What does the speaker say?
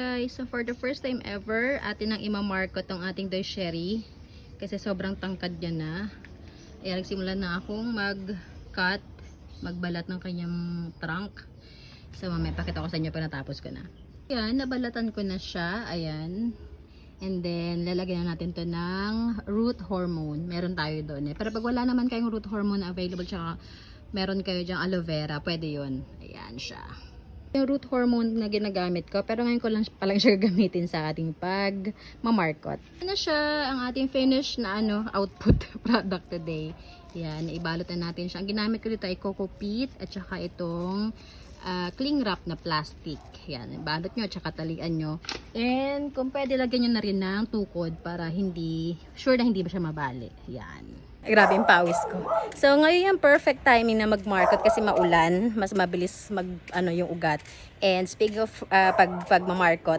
Guys, so for the first time ever, atin ang imamarkot tong ating Doi Sherry kasi sobrang tangkad niya na. Ayan, nagsimula na akong mag-cut, magbalat ng kanyang trunk. So mamaya pakita ko sa inyo pag natapos ko na. Ayan, nabalatan ko na siya. Ayan. And then, lalagyan na natin to ng root hormone. Meron tayo doon eh. Pero pag wala naman kayong root hormone available, tsaka meron kayo dyang aloe vera, pwede yun. Ayan siya. Yung root hormone na ginagamit ko, pero ngayon ko lang palang siya gagamitin sa ating pag mamarkot. Ano siya, ang ating finish na output product today. Yan, ibalot na natin siya. Ang ginamit ko dito ay coco peat at saka itong cling wrap na plastic. Yan, balot nyo at saka talian nyo. And kung pwede, lagyan nyo na rin ng tukod para sure na hindi ba siya mabali. Yan. Grabe yung pawis ko. So, ngayon yung perfect timing na mag-market kasi maulan. Mas mabilis yung ugat. And speaking of pag mamarkot,